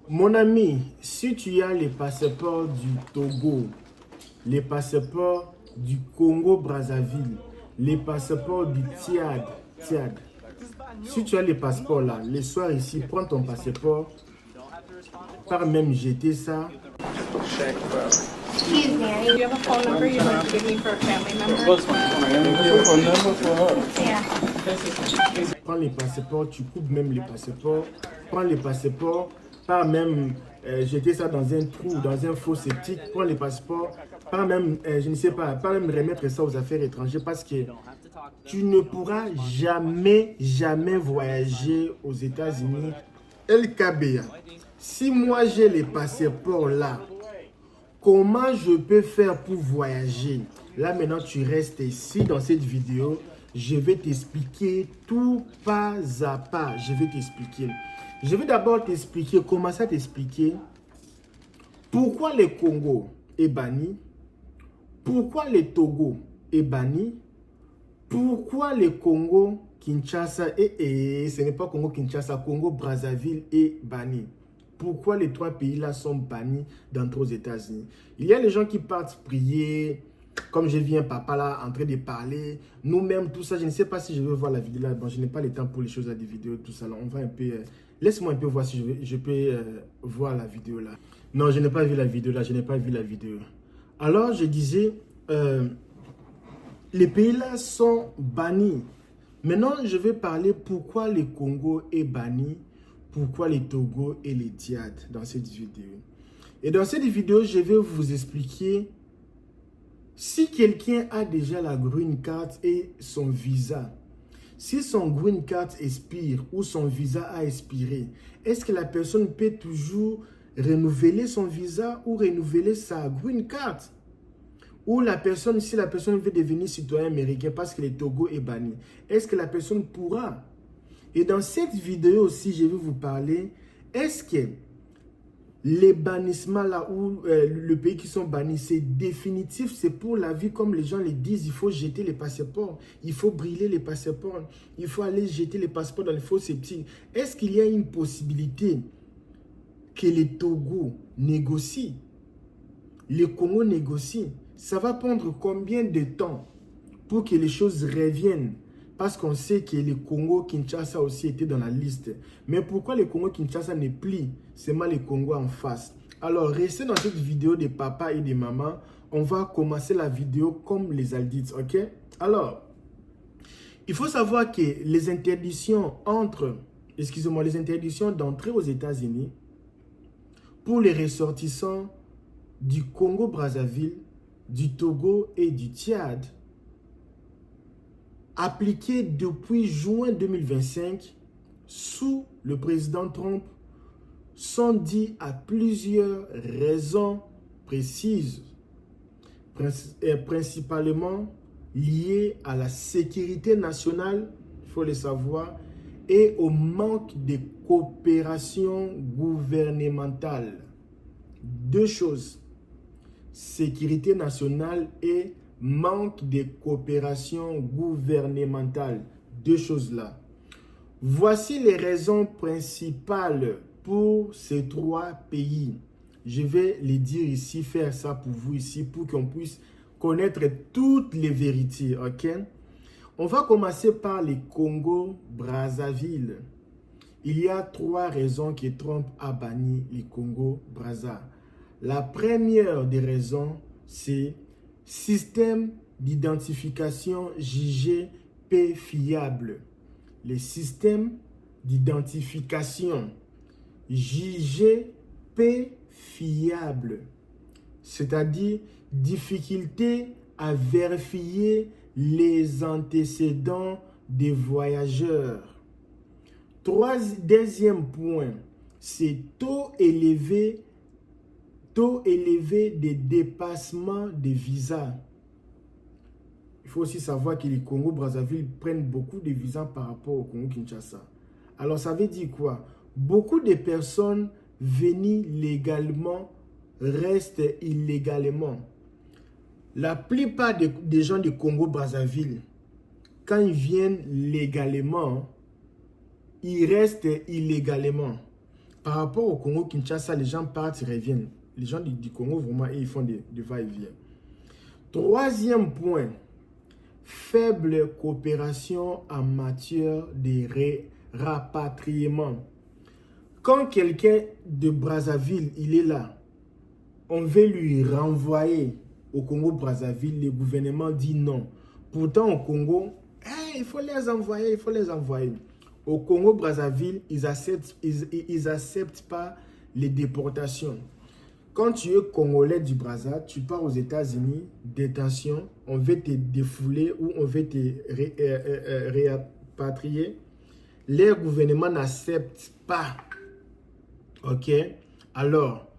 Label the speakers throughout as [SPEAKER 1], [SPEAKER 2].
[SPEAKER 1] Mon ami, si tu as les passeports du Togo, les passeports du Congo-Brazzaville, les passeports du Tchad, si tu as les passeports là, les soirs ici, prends ton passeport, par même jeter ça.
[SPEAKER 2] Excuse me, do you have a phone number you'd like to give me for a family member? Yeah.
[SPEAKER 1] Prends les passeports, tu coupes même les passeports, prends les passeports, pas même jeter ça dans un trou, dans un faux septique, prends les passeports, pas même, je ne sais pas, pas même remettre ça aux affaires étrangères parce que tu ne pourras jamais voyager aux États-Unis. LKBA, si moi j'ai les passeports là, comment je peux faire pour voyager? Là maintenant tu restes ici dans cette vidéo. Je vais t'expliquer tout pas à pas. Je vais t'expliquer. Je vais d'abord t'expliquer, commencer à t'expliquer pourquoi le Congo est banni, pourquoi le Togo est banni, pourquoi le Congo Kinshasa et ce n'est pas Congo Kinshasa, Congo Brazzaville est banni. Pourquoi les trois pays-là sont bannis d'entrer aux États-Unis? Il y a les gens qui partent prier, comme je viens papa là en train de parler, nous-mêmes, tout ça, je ne sais pas si je veux voir la vidéo là, bon, je n'ai pas le temps pour les choses à des vidéos, tout ça là, on va un peu, laisse-moi un peu voir si je peux voir la vidéo là. Non, je n'ai pas vu la vidéo là, je n'ai pas vu la vidéo. Alors, je disais, les pays là sont bannis. Maintenant, je vais parler pourquoi le Congo est banni, pourquoi les Togo et les Tchad dans cette vidéo. Et dans cette vidéo, je vais vous expliquer si quelqu'un a déjà la green card et son visa. Si son green card expire ou son visa a expiré, est-ce que la personne peut toujours renouveler son visa ou renouveler sa green card? Ou la personne, si la personne veut devenir citoyen américain parce que le Togo est banni, est-ce que la personne pourra? Et dans cette vidéo aussi, je vais vous parler, est-ce que les bannissements là où le pays qui sont bannis, c'est définitif, c'est pour la vie comme les gens le disent, il faut jeter les passeports, il faut brûler les passeports, il faut aller jeter les passeports dans les faux septiques. Est-ce qu'il y a une possibilité que le Togo négocie, le Congo négocie? Ça va prendre combien de temps pour que les choses reviennent? Parce qu'on sait que le Congo-Kinshasa aussi était dans la liste. Mais pourquoi le Congo-Kinshasa n'est plus seulement le Congo en face? Alors, restez dans cette vidéo de papa et de maman. On va commencer la vidéo comme les adultes, ok? Alors, il faut savoir que les interdictions les interdictions d'entrer aux États-Unis pour les ressortissants du Congo-Brazzaville, du Togo et du Tchad, appliquées depuis juin 2025 sous le président Trump, sont dues à plusieurs raisons précises, principalement liées à la sécurité nationale, il faut le savoir, et au manque de coopération gouvernementale. Deux choses, sécurité nationale et manque de coopération gouvernementale. Deux choses là. Voici les raisons principales pour ces trois pays. Je vais les dire ici, faire ça pour vous ici, pour qu'on puisse connaître toutes les vérités, ok? On va commencer par le Congo-Brazzaville. Il y a trois raisons que Trump a banni le Congo-Brazza. La première des raisons, c'est système d'identification jugé peu fiable. Les systèmes d'identification jugé peu fiable, c'est-à-dire difficulté à vérifier les antécédents des voyageurs. Deuxième point, c'est taux élevé de dépassement des visas. Il faut aussi savoir que les Congo-Brazzaville prennent beaucoup de visas par rapport au Congo-Kinshasa. Alors ça veut dire quoi? Beaucoup de personnes venues légalement restent illégalement. La plupart des gens du Congo-Brazzaville, quand ils viennent légalement, ils restent illégalement. par rapport au Congo-Kinshasa, les gens partent, ils reviennent. Les gens du Congo, vraiment, ils font du va-et-vient. Troisième point, faible coopération en matière de rapatriement. Quand quelqu'un de Brazzaville, il est là, on veut lui renvoyer au Congo-Brazzaville, le gouvernement dit non. Pourtant, au Congo, hey, il faut les envoyer, il faut les envoyer. Au Congo-Brazzaville, ils acceptent pas les déportations. Quand tu es Congolais du Brazza, tu pars aux États-Unis, détention, on veut te défouler ou on veut te répatrier. Les gouvernements n'acceptent pas. Ok? Alors,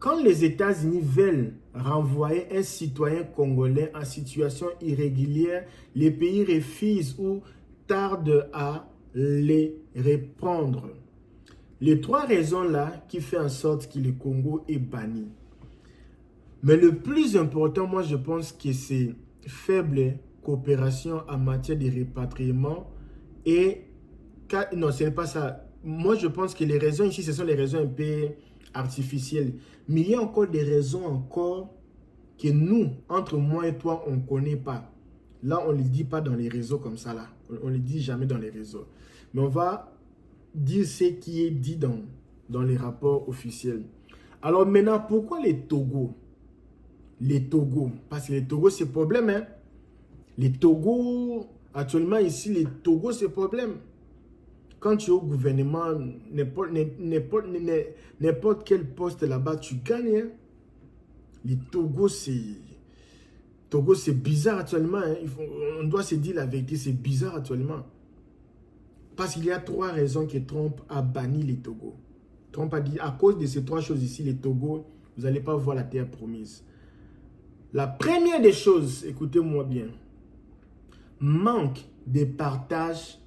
[SPEAKER 1] quand les États-Unis veulent renvoyer un citoyen congolais en situation irrégulière, les pays refusent ou tardent à les répondre. Les trois raisons là qui font en sorte que le Congo est banni. Mais le plus important, moi je pense que c'est faible coopération en matière de répatriement et... Non, ce n'est pas ça. Moi je pense que les raisons ici, ce sont les raisons un peu artificielles. Mais il y a encore des raisons encore que nous, entre moi et toi, on ne connaît pas. Là, on ne les dit pas dans les réseaux comme ça là. On ne les dit jamais dans les réseaux. Mais on va dire ce qui est dit dans les rapports officiels. Alors maintenant, pourquoi les Togo? Les Togo, parce que les Togo, c'est problème. Hein? Les Togo, actuellement ici, les Togo, c'est problème. Quand tu es au gouvernement, n'importe quel poste là-bas, tu gagnes. Hein? Les Togo, c'est bizarre actuellement. Hein? On doit se dire la vérité, c'est bizarre actuellement. Parce qu'il y a trois raisons que Trump a banni les Togo. Trump a dit, à cause de ces trois choses ici, les Togo, vous n'allez pas voir la terre promise. La première des choses, écoutez-moi bien, manque de partage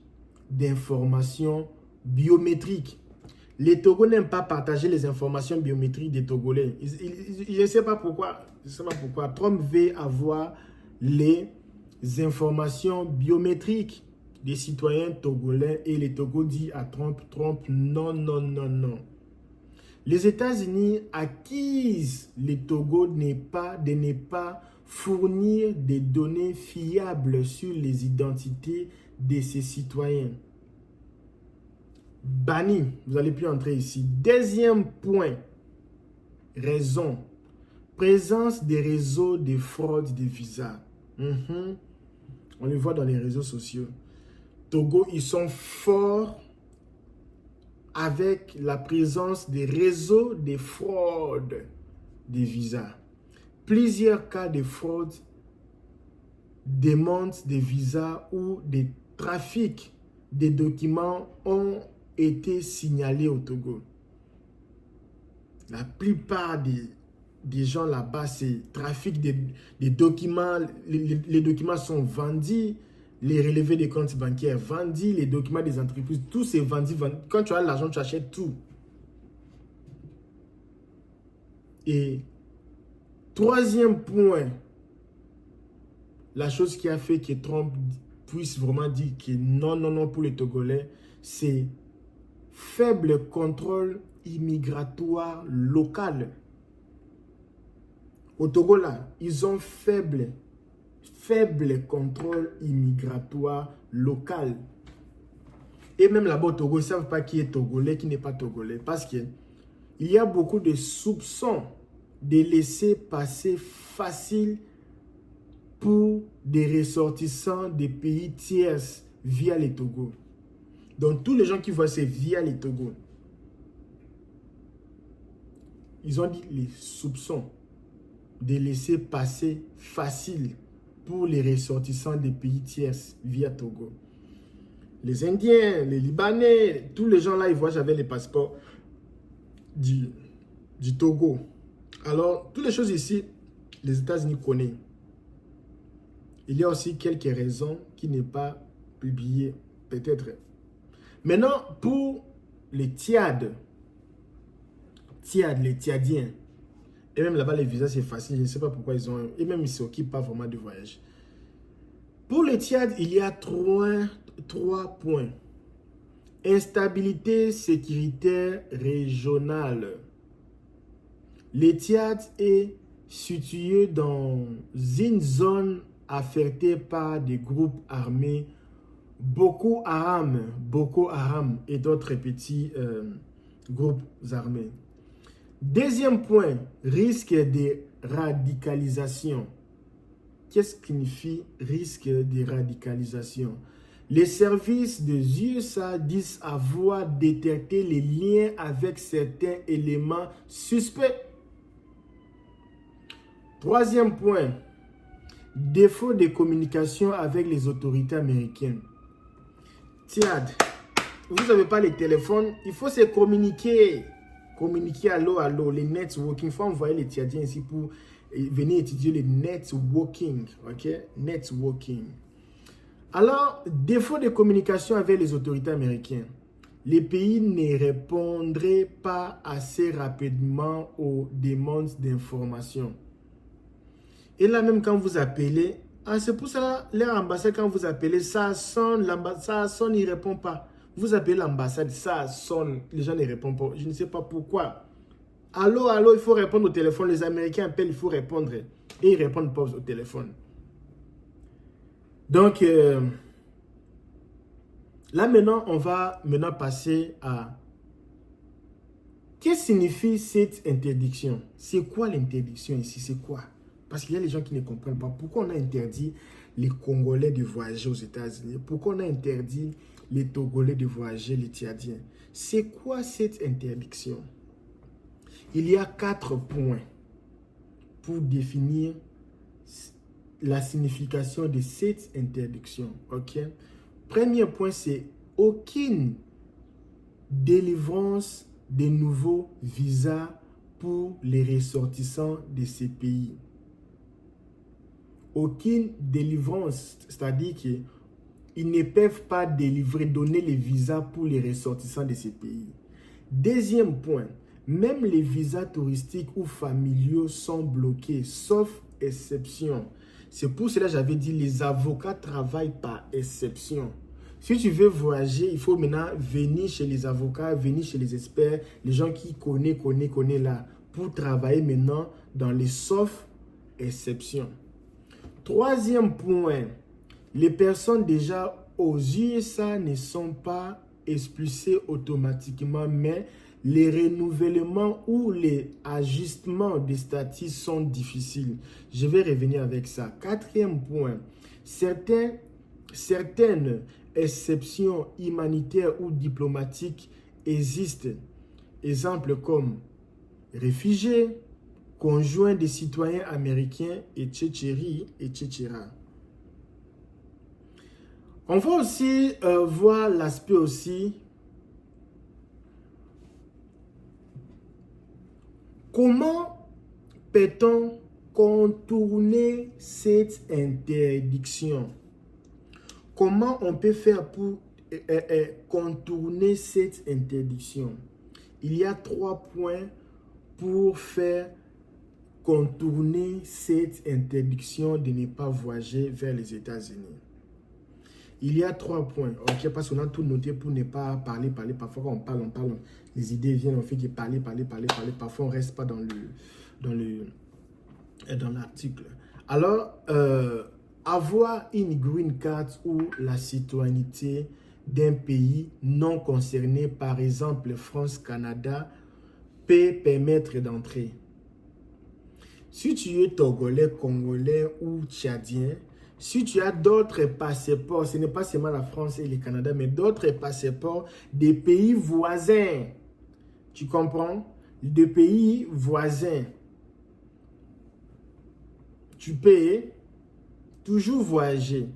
[SPEAKER 1] d'informations biométriques. Les Togo n'aiment pas partager les informations biométriques des Togolais. Je ne sais pas pourquoi. Trump veut avoir les informations biométriques des citoyens togolais et les Togo dit à Trump, non, non, non, non. Les États-Unis accusent les Togo de ne pas fournir des données fiables sur les identités de ses citoyens. Banni, vous n'allez plus entrer ici. Deuxième point, raison, présence des réseaux de fraude de visa. On le voit dans les réseaux sociaux. Togo, ils sont forts avec la présence des réseaux de fraude des visas. Plusieurs cas de fraude démontrent des visas ou des trafics de documents ont été signalés au Togo. La plupart des gens là-bas, c'est trafic des documents. Les documents sont vendus. Les relevés des comptes bancaires vendus, les documents des entreprises, tout c'est vendu. Quand tu as l'argent, tu achètes tout. Et troisième point, la chose qui a fait que Trump puisse vraiment dire que non, non, non pour les Togolais, c'est faible contrôle immigratoire local. Au Togo, là, ils ont faible contrôle immigratoire local. Et même là-bas au Togo, ils ne savent pas qui est Togolais, qui n'est pas Togolais. Parce qu'il y a beaucoup de soupçons de laisser passer facile pour des ressortissants des pays tiers via les Togo. Donc tous les gens qui voient c'est via les Togo. Ils ont dit les soupçons de laisser passer facile pour les ressortissants des pays tiers via Togo. Les Indiens, les Libanais, tous les gens là, ils voient j'avais les passeports du Togo. Alors, toutes les choses ici, les États-Unis connaissent. Il y a aussi quelques raisons qui n'est pas publiées, peut-être. Maintenant, pour les Tchad, les Tchadiens, et même là-bas, les visas, c'est facile. Je ne sais pas pourquoi ils ont... Et même, ils ne s'occupent pas vraiment de voyage. Pour les Tchad, il y a trois points. Instabilité sécuritaire régionale. Le Tchad est situé dans une zone affectée par des groupes armés Boko Haram et d'autres petits groupes armés. Deuxième point, risque de radicalisation. Qu'est-ce qui signifie risque de radicalisation? Les services des USA disent avoir détecté les liens avec certains éléments suspects. Troisième point, défaut de communication avec les autorités américaines. Tchad, vous n'avez pas les téléphones, il faut se communiquer. Communiquer allô, les networking. Il faut envoyer les Tchadiens ici pour venir étudier le networking. Ok? Networking. Alors, défaut de communication avec les autorités américaines. Les pays ne répondraient pas assez rapidement aux demandes d'information. Et là, même quand vous appelez, c'est pour ça, leur ambassade, quand vous appelez, ça sonne, il ne répond pas. Vous appelez l'ambassade, ça sonne, les gens ne répondent pas. Je ne sais pas pourquoi. Allô, il faut répondre au téléphone. Les Américains appellent, il faut répondre. Et ils ne répondent pas au téléphone. Donc, là maintenant, on va passer à... Qu'est-ce que signifie cette interdiction? C'est quoi l'interdiction ici? C'est quoi? Parce qu'il y a les gens qui ne comprennent pas. Pourquoi on a interdit les Congolais de voyager aux États-Unis? Pourquoi on a interdit les Togolais de voyager, les Tchadiens? C'est quoi cette interdiction? Il y a 4 points pour définir la signification de cette interdiction. Ok? Premier point, c'est aucune délivrance de nouveaux visas pour les ressortissants de ces pays. Aucune délivrance, c'est-à-dire qu'ils ne peuvent pas donner les visas pour les ressortissants de ces pays. Deuxième point, même les visas touristiques ou familiaux sont bloqués, sauf exception. C'est pour cela que j'avais dit les avocats travaillent par exception. Si tu veux voyager, il faut maintenant venir chez les avocats, venir chez les experts, les gens qui connaissent là, pour travailler maintenant dans les sauf exceptions. Troisième point, les personnes déjà aux USA ne sont pas expulsées automatiquement, mais les renouvellements ou les ajustements des statuts sont difficiles. Je vais revenir avec ça. Quatrième point, certaines exceptions humanitaires ou diplomatiques existent. Exemple comme réfugiés, conjoints des citoyens américains, etc. On va aussi voir l'aspect aussi. Comment peut-on contourner cette interdiction? Comment on peut faire pour contourner cette interdiction? Il y a 3 points pour faire contourner cette interdiction de ne pas voyager vers les États-Unis. Il y a 3 points, ok, parce qu'on a tout noté pour ne pas parler. Parfois, quand on parle, les idées viennent, on fait que parler. Parfois, on ne reste pas dans l'article. Alors, avoir une green card ou la citoyenneté d'un pays non concerné, par exemple France, Canada, peut permettre d'entrer. Si tu es Togolais, Congolais ou Tchadien, si tu as d'autres passeports, ce n'est pas seulement la France et le Canada, mais d'autres passeports des pays voisins. Tu comprends? Des pays voisins. Tu peux toujours voyager.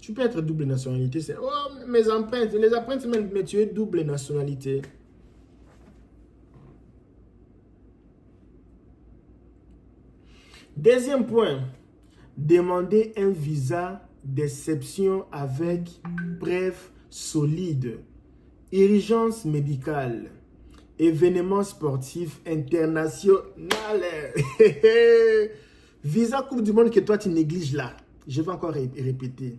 [SPEAKER 1] Tu peux être double nationalité. C'est, oh, mes empreintes, les empreintes, mais tu es double nationalité. Deuxième point, demander un visa d'exception avec preuve solide, urgence médicale, événement sportif international. Visa Coupe du Monde que toi tu négliges là. Je vais encore répéter.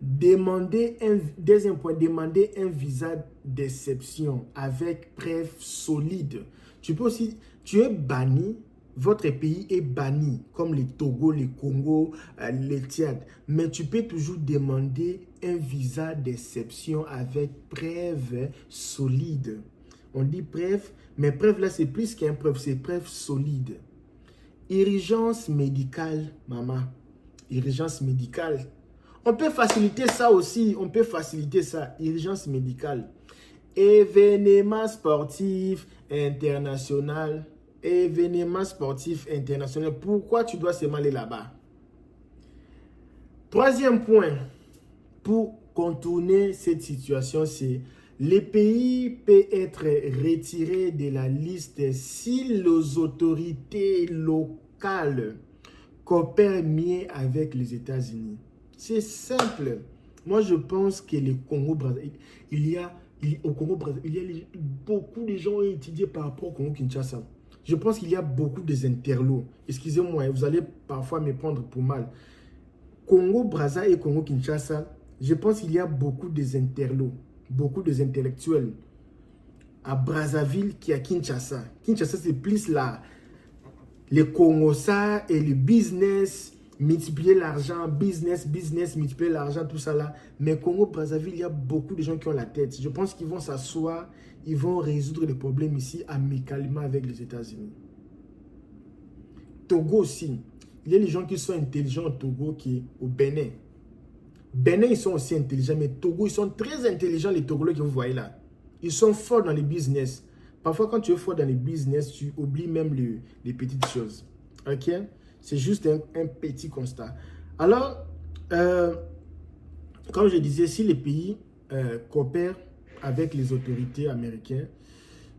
[SPEAKER 1] Deuxième point, demander un visa d'exception avec preuve solide. Tu peux aussi, tu es banni, votre pays est banni, comme les Togo, les Congo, les Tchad. Mais tu peux toujours demander un visa d'exception avec preuve solide. On dit preuve, mais preuve là, c'est plus qu'un preuve, c'est preuve solide. Urgence médicale, maman. Urgence médicale. On peut faciliter ça aussi. On peut faciliter ça. Urgence médicale. Événement sportif international. Événement sportif international. Pourquoi tu dois seulement aller là-bas? Troisième point. Pour contourner cette situation, c'est les pays peuvent être retirés de la liste si les autorités locales coopèrent mieux avec les États-Unis. C'est simple. Moi, je pense que le Congo-Brazzaville, au Congo-Brazzaville, il y a beaucoup de gens étudiés par rapport au Congo-Kinshasa. Je pense qu'il y a beaucoup d'interlos. Excusez-moi, vous allez parfois me prendre pour mal. Congo-Brazzaville et Congo-Kinshasa, je pense qu'il y a beaucoup d'interlos, beaucoup d'intellectuels à Brazzaville qu'à Kinshasa. Kinshasa, c'est plus là. Le Congo, ça, et le business, multiplier l'argent, business, multiplier l'argent, tout ça là. Mais Congo-Brazzaville, il y a beaucoup de gens qui ont la tête. Je pense qu'ils vont s'asseoir, ils vont résoudre les problèmes ici amicalement avec les États-Unis. Togo aussi. Il y a des gens qui sont intelligents au Togo qui est au Bénin. Bénin, ils sont aussi intelligents, mais Togo, ils sont très intelligents, les Togolais que vous voyez là. Ils sont forts dans les business. Parfois, quand tu es fort dans les business, tu oublies même les petites choses. Ok? C'est juste un petit constat. Alors, comme je disais, si les pays coopèrent avec les autorités américaines,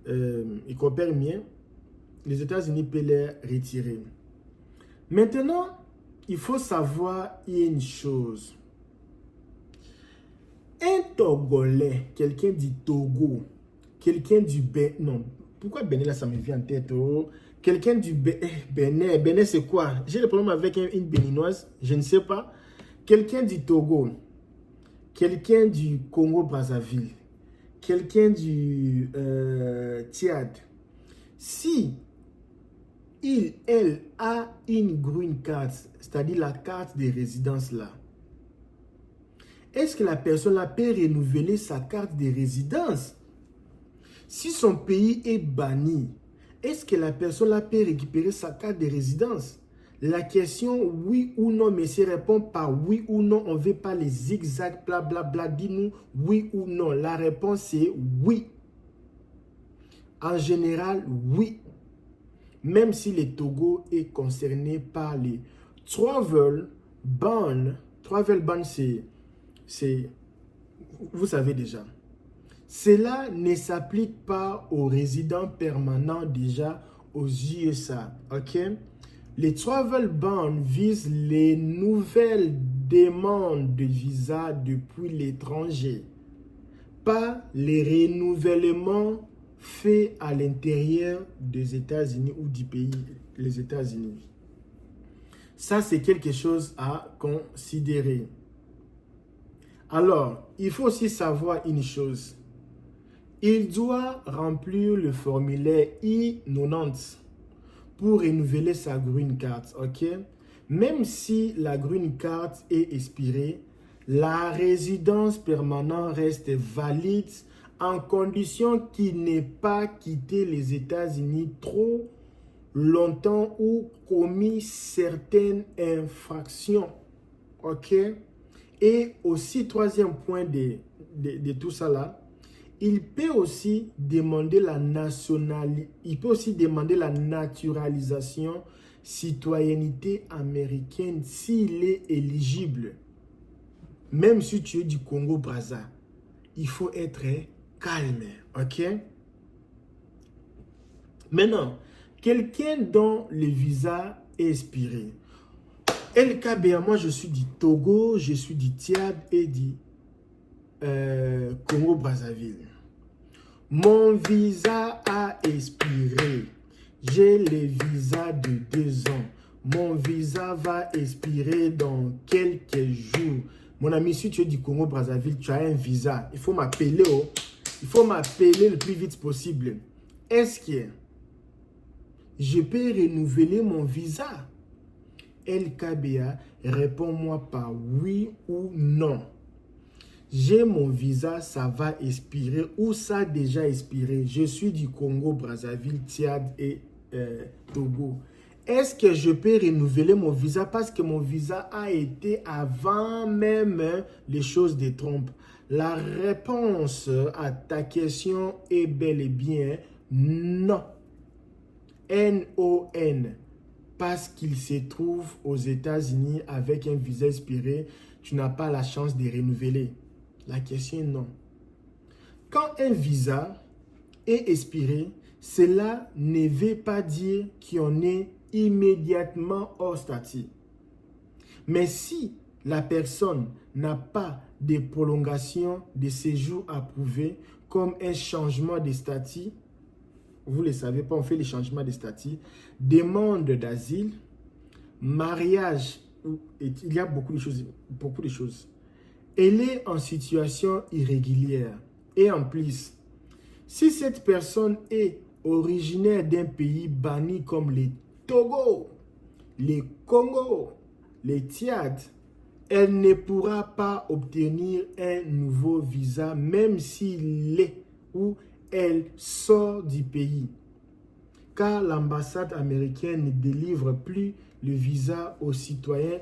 [SPEAKER 1] ils coopèrent mieux, les États-Unis peuvent les retirer. Maintenant, il faut savoir une chose. Un Togolais, quelqu'un du Togo, quelqu'un du Bénin, non, pourquoi Bénin là, ça me vient en tête, oh? Quelqu'un du Bénin, Bénin c'est quoi? J'ai le problème avec une béninoise, je ne sais pas. Quelqu'un du Togo, quelqu'un du Congo-Brazzaville, quelqu'un du Tchad. Si elle a une green card, c'est-à-dire la carte de résidence là, est-ce que la personne là peut renouveler sa carte de résidence? Si son pays est banni, est-ce que la personne là peut récupérer sa carte de résidence? La question oui ou non, monsieur, répond par oui ou non. On ne veut pas les zigzags, blablabla. Dis-nous oui ou non. La réponse est oui. En général, oui. Même si le Togo est concerné par les travel ban. Travel ban, c'est, vous savez déjà. Cela ne s'applique pas aux résidents permanents déjà aux USA, ok? Les travel bans visent les nouvelles demandes de visa depuis l'étranger, pas les renouvellements faits à l'intérieur des États-Unis ou du pays, les États-Unis. Ça, c'est quelque chose à considérer. Alors, il faut aussi savoir une chose. Il doit remplir le formulaire I-90 pour renouveler sa green card, ok? Même si la green card est expirée, la résidence permanente reste valide en condition qu'il n'ait pas quitté les États-Unis trop longtemps ou commis certaines infractions, ok? Et aussi, troisième point de tout ça là, il peut aussi demander la naturalisation, citoyenneté américaine s'il est éligible. Même si tu es du Congo-Brazza, il faut être calme, ok? Maintenant, quelqu'un dont le visa est expiré. LKBA, moi je suis du Togo, je suis du Tchad et du Congo-Brazzaville. Mon visa a expiré. J'ai le visa de 2 ans. Mon visa va expirer dans quelques jours. Mon ami, si tu es du Congo-Brazzaville, tu as un visa. Il faut m'appeler. Oh. Il faut m'appeler le plus vite possible. Est-ce que je peux renouveler mon visa? LKBA, réponds-moi par oui ou non. J'ai mon visa, ça va expirer ou ça a déjà expiré. Je suis du Congo-Brazzaville, Tchad et Togo. Est-ce que je peux renouveler mon visa parce que mon visa a été avant même les choses de Trump? La réponse à ta question est bel et bien non. N-O-N. Parce qu'il se trouve aux États-Unis avec un visa expiré, tu n'as pas la chance de renouveler. La question est non. Quand un visa est expiré, cela ne veut pas dire qu'on est immédiatement hors statut. Mais si la personne n'a pas de prolongation de séjour approuvée, comme un changement de statut, vous ne le savez pas, on fait les changements de statut, demande d'asile, mariage, il y a beaucoup de choses. Elle est en situation irrégulière. Et en plus, si cette personne est originaire d'un pays banni comme les Togo, les Congo, les Tchad, elle ne pourra pas obtenir un nouveau visa même s'il est ou elle sort du pays. Car l'ambassade américaine ne délivre plus le visa aux citoyens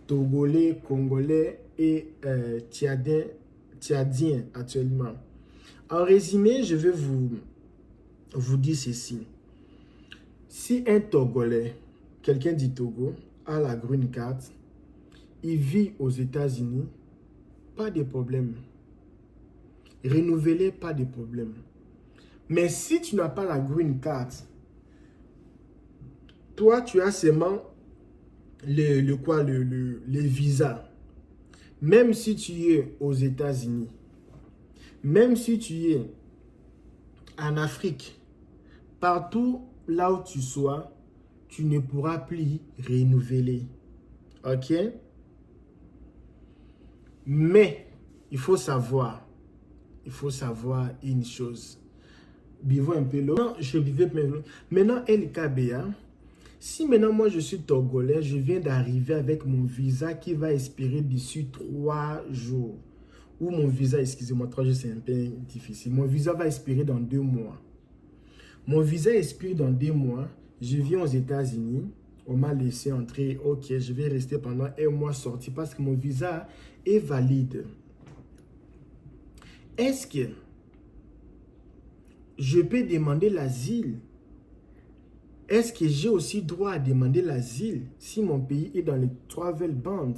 [SPEAKER 1] togolais, congolais et tchadiens actuellement. En résumé, je vais vous dire ceci. Si un Togolais, quelqu'un du Togo, a la green card, il vit aux États-Unis, pas de problème. Renouveler, pas de problème. Mais si tu n'as pas la green card, toi, tu as seulement le visa. Même si tu es aux États-Unis, même si tu es en Afrique, partout là où tu sois, tu ne pourras plus renouveler. Ok? Mais, il faut savoir une chose. Buvons un peu l'eau. Non, je buvais maintenant LKBA. Si maintenant moi je suis togolais, je viens d'arriver avec mon visa qui va expirer d'ici 3 jours. Ou mon visa, excusez-moi, 3 jours c'est un peu difficile. Mon visa va expirer dans 2 mois. Mon visa expire dans 2 mois. Je viens aux États-Unis. On m'a laissé entrer. Ok, je vais rester pendant 1 mois sorti parce que mon visa est valide. Est-ce que je peux demander l'asile? Est-ce que j'ai aussi droit à demander l'asile si mon pays est dans les travel bans?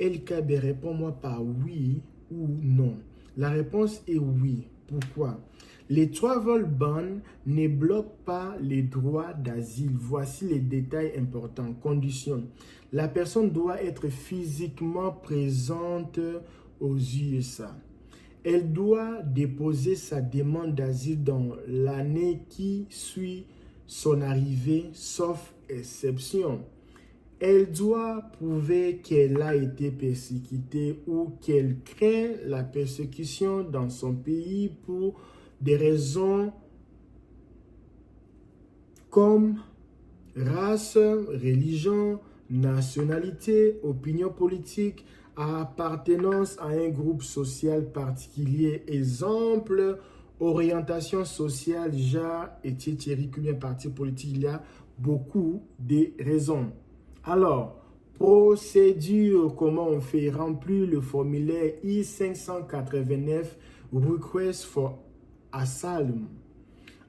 [SPEAKER 1] LKB, réponds-moi par oui ou non. La réponse est oui. Pourquoi? Les travel bans ne bloquent pas les droits d'asile. Voici les détails importants. Conditions. La personne doit être physiquement présente aux USA. Elle doit déposer sa demande d'asile dans l'année qui suit son arrivée, sauf exception. Elle doit prouver qu'elle a été persécutée ou qu'elle craint la persécution dans son pays pour des raisons comme race, religion, nationalité, opinion politique, appartenance à un groupe social particulier, exemple, orientation sociale, genre, etc., bien parti politique, il y a beaucoup de raisons. Alors, procédure, comment on fait? Remplir le formulaire I-589, Request for Asylum.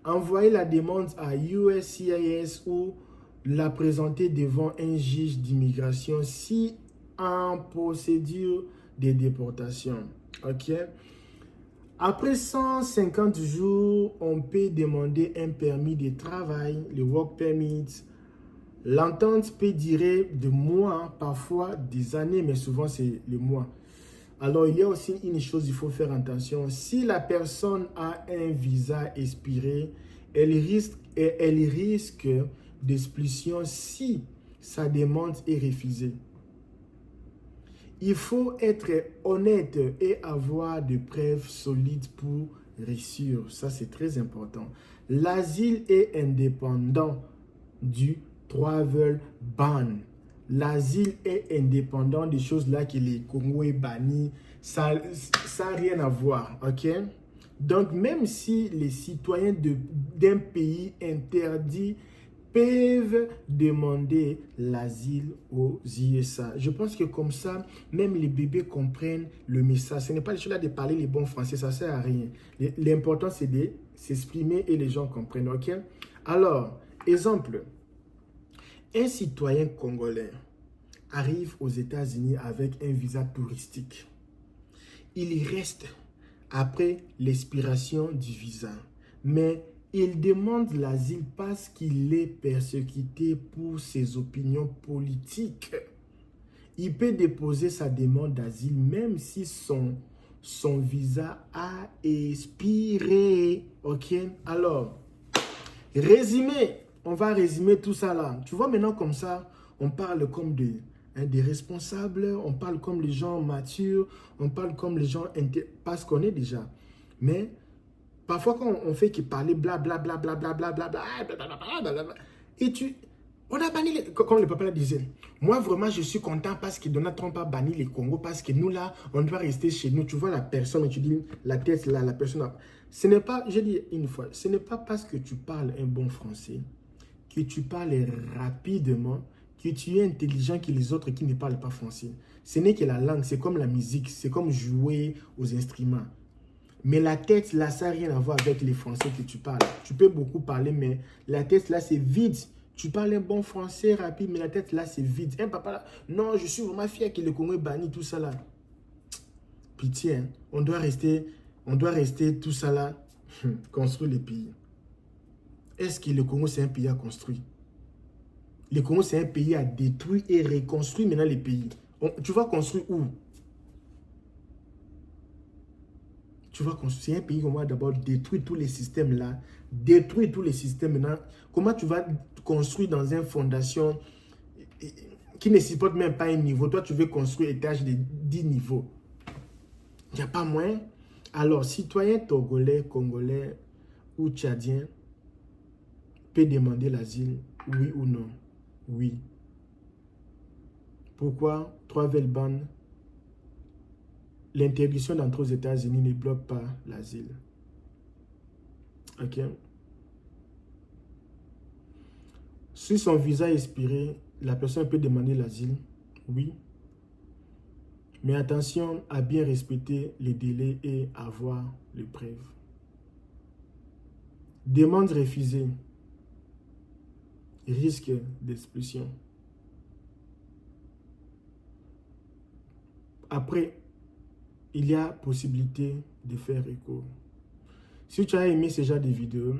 [SPEAKER 1] Envoyer la demande à USCIS ou la présenter devant un juge d'immigration si en procédure de déportation. Ok? Après 150 jours, on peut demander un permis de travail, le work permit. L'entente peut durer des mois, parfois des années, mais souvent c'est le mois. Alors, il y a aussi une chose, il faut faire attention. Si la personne a un visa expiré, elle risque d'expulsion si sa demande est refusée. Il faut être honnête et avoir des preuves solides pour réussir. Ça, c'est très important. L'asile est indépendant du travel ban. L'asile est indépendant des choses là que les Congo est banni. Ça n'a rien à voir, ok? Donc, même si les citoyens d'un pays interdit peuvent demander l'asile aux USA. Je pense que comme ça, même les bébés comprennent le message. Ce n'est pas les choses là de parler les bons français, ça ne sert à rien. L'important, c'est de s'exprimer et les gens comprennent, ok? Alors, exemple, un citoyen congolais arrive aux États-Unis avec un visa touristique. Il y reste après l'expiration du visa, mais il demande l'asile parce qu'il est persécuté pour ses opinions politiques. Il peut déposer sa demande d'asile même si son visa a expiré. Ok? Alors, résumé. On va résumer tout ça là. Tu vois maintenant comme ça, on parle comme des responsables, on parle comme les gens matures, on parle comme les gens parce qu'on est déjà. Mais parfois, quand on fait que parler blablabla, et on a banni, comme le papa disait, moi vraiment je suis content parce que Donald Trump a banni les Congo, parce que nous là, on doit rester chez nous. Tu vois la personne, et tu dis la tête là, la personne là. Ce n'est pas, je dis une fois, ce n'est pas parce que tu parles un bon français, que tu parles rapidement, que tu es intelligent que les autres qui ne parlent pas français. Ce n'est que la langue, c'est comme la musique, c'est comme jouer aux instruments. Mais la tête, là, ça n'a rien à voir avec les français que tu parles. Tu peux beaucoup parler, mais la tête, là, c'est vide. Tu parles un bon français rapide, mais la tête, là, c'est vide. Un papa, là, non, je suis vraiment fier que le Congo ait banni tout ça, là. Pitié, hein? On doit rester tout ça, là, construire les pays. Est-ce que le Congo, c'est un pays à construire? Le Congo, c'est un pays à détruire et reconstruire maintenant les pays. Tu vas construire où? Tu vas construire un pays où on va d'abord détruire tous les systèmes là. Détruire tous les systèmes maintenant. Comment tu vas construire dans une fondation qui ne supporte même pas un niveau? Toi, tu veux construire un étage de 10 niveaux. Il n'y a pas moyen. Alors, citoyen togolais, congolais ou tchadien peut demander l'asile, oui ou non? Oui. Pourquoi? Travel ban. L'interdiction d'entrer aux États-Unis ne bloque pas l'asile. Ok? Si son visa est expiré, la personne peut demander l'asile. Oui. Mais attention à bien respecter les délais et avoir les preuves. Demande refusée. Risque d'expulsion. Après, il y a possibilité de faire recours. Si tu as aimé ce genre de vidéo,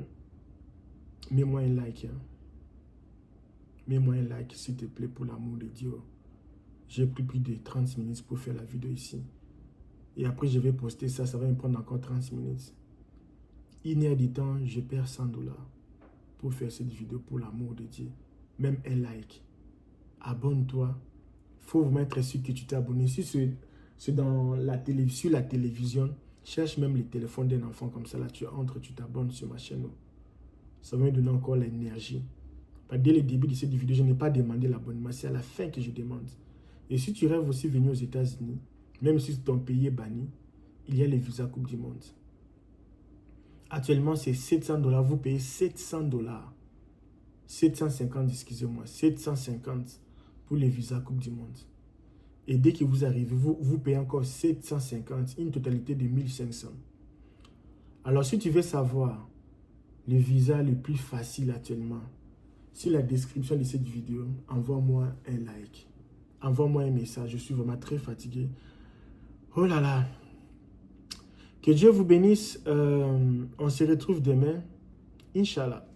[SPEAKER 1] mets-moi un like. Hein. Mets-moi un like, s'il te plaît, pour l'amour de Dieu. J'ai pris plus de 30 minutes pour faire la vidéo ici. Et après, je vais poster ça, ça va me prendre encore 30 minutes. Une heure du temps, je perds $100 pour faire cette vidéo pour l'amour de Dieu. Même un like. Abonne-toi. Il faut vous être sûr que tu t'es abonné. Si c'est sur la télévision, cherche même les téléphones d'un enfant comme ça. Là, tu entres, tu t'abonnes sur ma chaîne. Ça va me donner encore l'énergie. Dès le début de cette vidéo, je n'ai pas demandé l'abonnement. C'est à la fin que je demande. Et si tu rêves aussi venir aux États-Unis, même si ton pays est banni, il y a les visas Coupe du Monde. Actuellement, c'est $700. Vous payez $700. 750, excusez-moi. 750 pour les visas Coupe du Monde. Et dès que vous arrivez, vous payez encore 750, une totalité de 1500. Alors, si tu veux savoir le visa le plus facile actuellement, sur la description de cette vidéo, envoie-moi un like. Envoie-moi un message. Je suis vraiment très fatigué. Oh là là. Que Dieu vous bénisse. On se retrouve demain. Inch'Allah.